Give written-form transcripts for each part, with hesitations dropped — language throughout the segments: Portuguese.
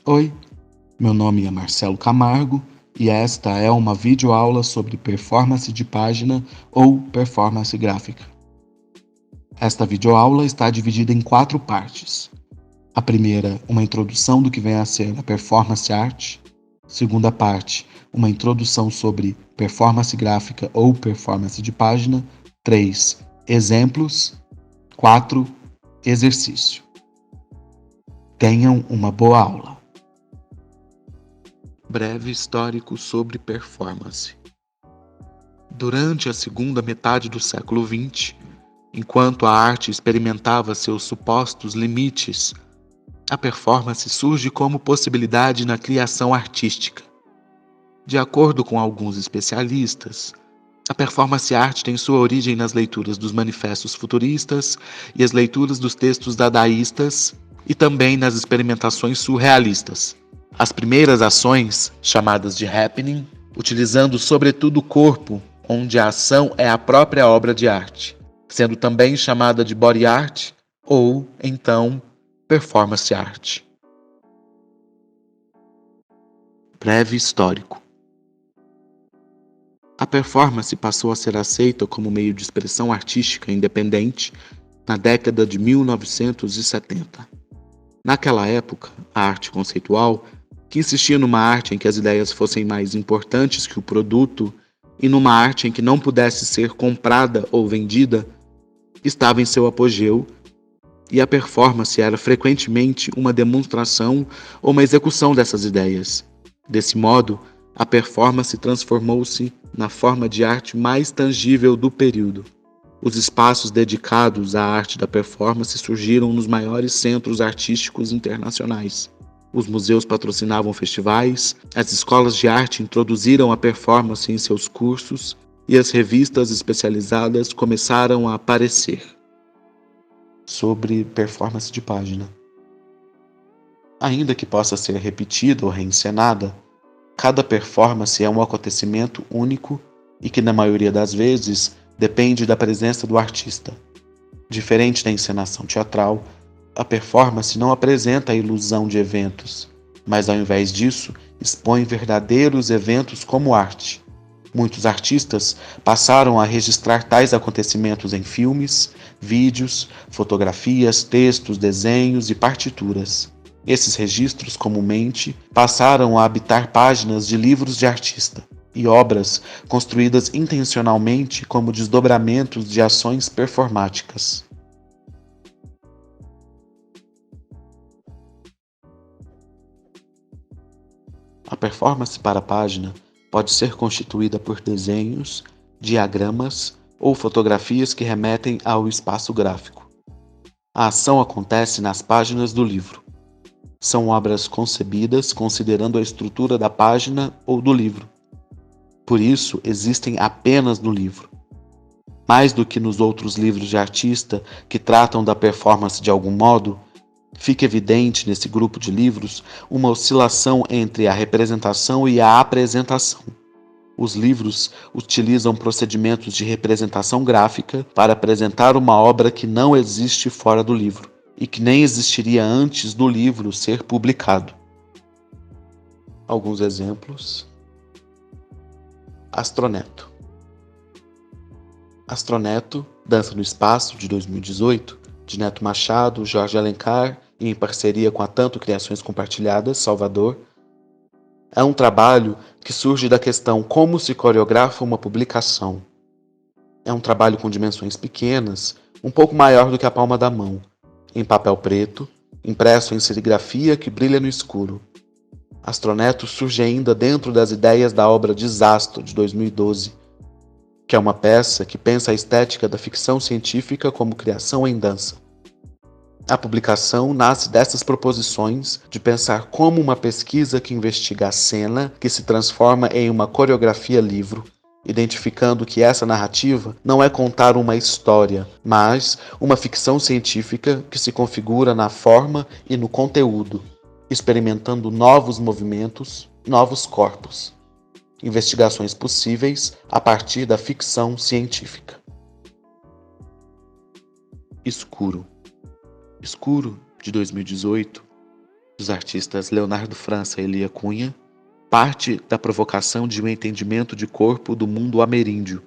Oi, meu nome é Marcelo Camargo e esta é uma videoaula sobre performance de página ou performance gráfica. Esta videoaula está dividida em 4 partes. A primeira, uma introdução do que vem a ser a performance art. Segunda parte, uma introdução sobre performance gráfica ou performance de página. 3, exemplos. 4, exercício. Tenham uma boa aula. Breve histórico sobre performance. Durante a segunda metade do século XX, enquanto a arte experimentava seus supostos limites, a performance surge como possibilidade na criação artística. De acordo com alguns especialistas, a performance art tem sua origem nas leituras dos manifestos futuristas e as leituras dos textos dadaístas e também nas experimentações surrealistas. As primeiras ações, chamadas de happening, utilizando sobretudo o corpo, onde a ação é a própria obra de arte, sendo também chamada de body art ou, então, performance art. Breve histórico. A performance passou a ser aceita como meio de expressão artística independente na década de 1970. Naquela época, a arte conceitual, que insistia numa arte em que as ideias fossem mais importantes que o produto e numa arte em que não pudesse ser comprada ou vendida, estava em seu apogeu, e a performance era frequentemente uma demonstração ou uma execução dessas ideias. Desse modo, a performance transformou-se na forma de arte mais tangível do período. Os espaços dedicados à arte da performance surgiram nos maiores centros artísticos internacionais. Os museus patrocinavam festivais, as escolas de arte introduziram a performance em seus cursos e as revistas especializadas começaram a aparecer. Sobre performance de página. Ainda que possa ser repetida ou reencenada, cada performance é um acontecimento único e que, na maioria das vezes, depende da presença do artista. Diferente da encenação teatral, a performance não apresenta a ilusão de eventos, mas ao invés disso, expõe verdadeiros eventos como arte. Muitos artistas passaram a registrar tais acontecimentos em filmes, vídeos, fotografias, textos, desenhos e partituras. Esses registros, comumente, passaram a habitar páginas de livros de artista e obras construídas intencionalmente como desdobramentos de ações performáticas. A performance para a página pode ser constituída por desenhos, diagramas ou fotografias que remetem ao espaço gráfico. A ação acontece nas páginas do livro. São obras concebidas considerando a estrutura da página ou do livro. Por isso, existem apenas no livro. Mais do que nos outros livros de artista que tratam da performance de algum modo, fica evidente nesse grupo de livros uma oscilação entre a representação e a apresentação. Os livros utilizam procedimentos de representação gráfica para apresentar uma obra que não existe fora do livro e que nem existiria antes do livro ser publicado. Alguns exemplos. Astroneto. Astroneto, Dança no Espaço, de 2018, de Neto Machado, Jorge Alencar e em parceria com a Tanto Criações Compartilhadas, Salvador, é um trabalho que surge da questão como se coreografa uma publicação. É um trabalho com dimensões pequenas, um pouco maior do que a palma da mão, em papel preto, impresso em serigrafia que brilha no escuro. Astroneto surge ainda dentro das ideias da obra Desastro, de 2012, que é uma peça que pensa a estética da ficção científica como criação em dança. A publicação nasce dessas proposições de pensar como uma pesquisa que investiga a cena que se transforma em uma coreografia-livro, identificando que essa narrativa não é contar uma história, mas uma ficção científica que se configura na forma e no conteúdo, experimentando novos movimentos, novos corpos. Investigações possíveis a partir da ficção científica. Escuro. Escuro, de 2018, dos artistas Leonardo França e Lia Cunha, parte da provocação de um entendimento de corpo do mundo ameríndio,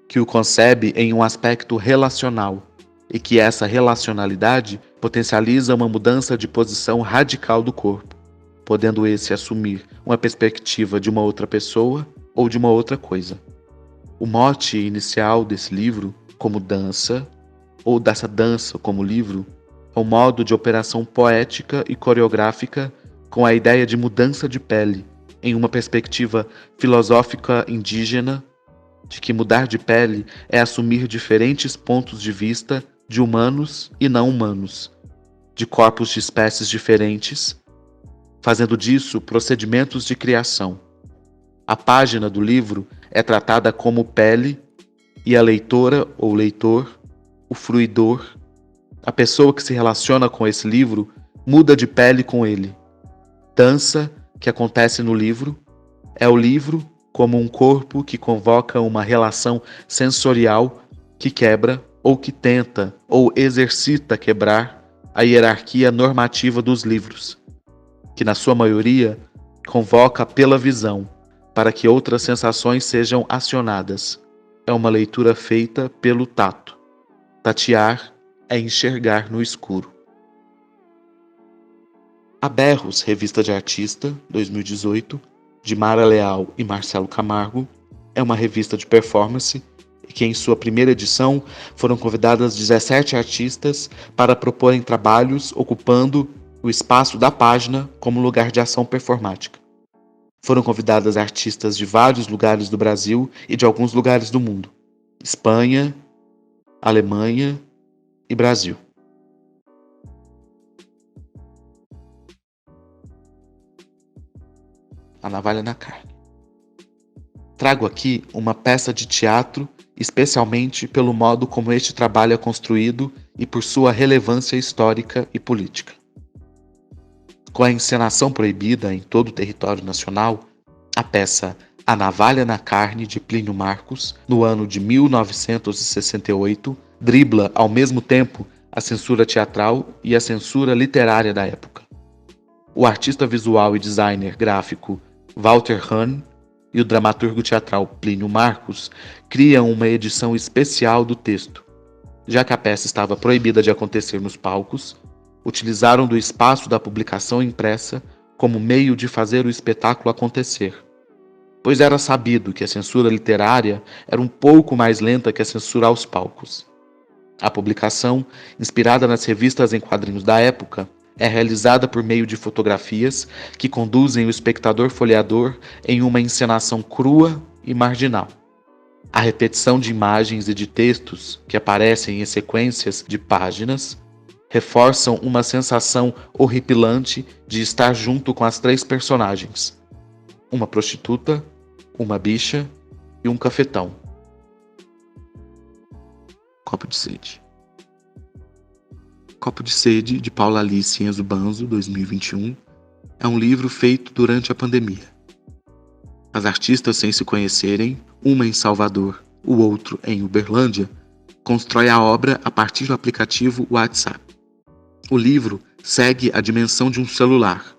que o concebe em um aspecto relacional, e que essa relacionalidade potencializa uma mudança de posição radical do corpo, podendo esse assumir uma perspectiva de uma outra pessoa ou de uma outra coisa. O mote inicial desse livro, como dança, ou dessa dança como livro, é um modo de operação poética e coreográfica com a ideia de mudança de pele, em uma perspectiva filosófica indígena, de que mudar de pele é assumir diferentes pontos de vista de humanos e não humanos, de corpos de espécies diferentes, fazendo disso procedimentos de criação. A página do livro é tratada como pele e a leitora ou leitor, o fruidor, a pessoa que se relaciona com esse livro, muda de pele com ele. Dança, que acontece no livro, é o livro como um corpo que convoca uma relação sensorial que quebra ou que tenta ou exercita quebrar a hierarquia normativa dos livros, que na sua maioria convoca pela visão, para que outras sensações sejam acionadas. É uma leitura feita pelo tato. Tatear é enxergar no escuro. A Berros, Revista de Artista, 2018, de Mara Leal e Marcelo Camargo, é uma revista de performance e que em sua primeira edição foram convidadas 17 artistas para proporem trabalhos ocupando o espaço da página como lugar de ação performática. Foram convidadas artistas de vários lugares do Brasil e de alguns lugares do mundo: Espanha, Alemanha e Brasil. A navalha na carne. Trago aqui uma peça de teatro, especialmente pelo modo como este trabalho é construído e por sua relevância histórica e política. Com a encenação proibida em todo o território nacional, a peça A Navalha na Carne, de Plínio Marcos, no ano de 1968, dribla ao mesmo tempo a censura teatral e a censura literária da época. O artista visual e designer gráfico Walter Hahn e o dramaturgo teatral Plínio Marcos criam uma edição especial do texto. Já que a peça estava proibida de acontecer nos palcos, utilizaram do espaço da publicação impressa como meio de fazer o espetáculo acontecer, pois era sabido que a censura literária era um pouco mais lenta que a censura aos palcos. A publicação, inspirada nas revistas em quadrinhos da época, é realizada por meio de fotografias que conduzem o espectador folheador em uma encenação crua e marginal. A repetição de imagens e de textos, que aparecem em sequências de páginas, reforçam uma sensação horripilante de estar junto com as três personagens: uma prostituta, uma bicha e um cafetão. Copo de Sede. Copo de Sede, de Paula Alice Enzo Banzo, 2021, é um livro feito durante a pandemia. As artistas, sem se conhecerem, uma em Salvador, o outro em Uberlândia, constroem a obra a partir do aplicativo WhatsApp. O livro segue a dimensão de um celular,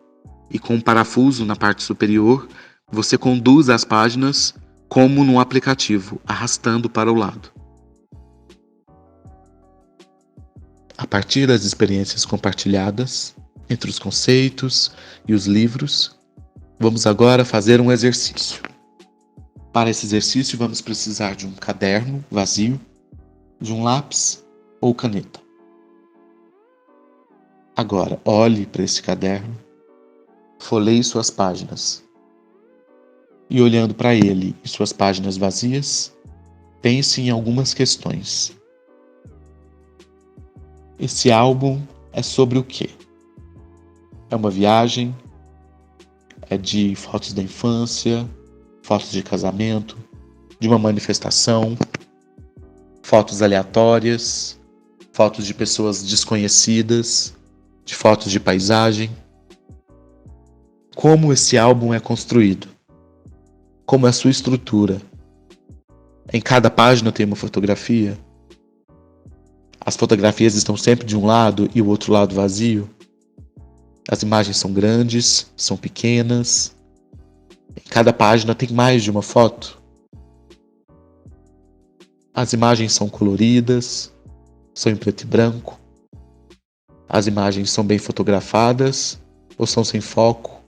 e com um parafuso na parte superior, você conduz as páginas como num aplicativo, arrastando para o lado. A partir das experiências compartilhadas entre os conceitos e os livros, vamos agora fazer um exercício. Para esse exercício, vamos precisar de um caderno vazio, de um lápis ou caneta. Agora, olhe para esse caderno, folheie suas páginas. E olhando para ele e suas páginas vazias, pense em algumas questões. Esse álbum é sobre o quê? É uma viagem? É de fotos da infância, fotos de casamento, de uma manifestação, fotos aleatórias, fotos de pessoas desconhecidas, de fotos de paisagem? Como esse álbum é construído? Como é a sua estrutura? Em cada página tem uma fotografia? As fotografias estão sempre de um lado e o outro lado vazio? As imagens são grandes, são pequenas. Em cada página tem mais de uma foto. As imagens são coloridas, são em preto e branco. As imagens são bem fotografadas ou são sem foco,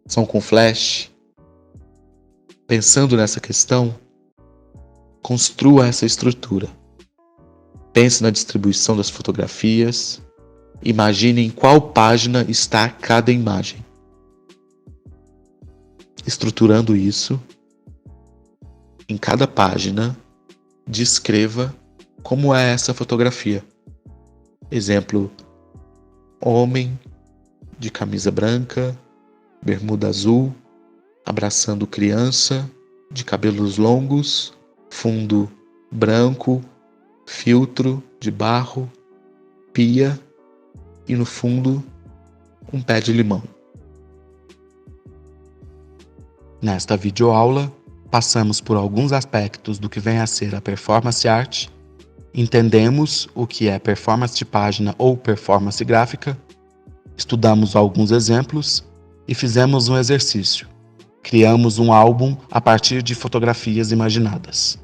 são com flash. Pensando nessa questão, construa essa estrutura. Pense na distribuição das fotografias. Imagine em qual página está cada imagem. Estruturando isso, em cada página, descreva como é essa fotografia. Exemplo: homem de camisa branca, bermuda azul, abraçando criança, de cabelos longos, fundo branco, filtro de barro, pia e no fundo um pé de limão. Nesta videoaula, passamos por alguns aspectos do que vem a ser a performance art, entendemos o que é performance de página ou performance gráfica, estudamos alguns exemplos e fizemos um exercício. Criamos um álbum a partir de fotografias imaginadas.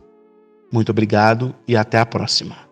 Muito obrigado e até a próxima.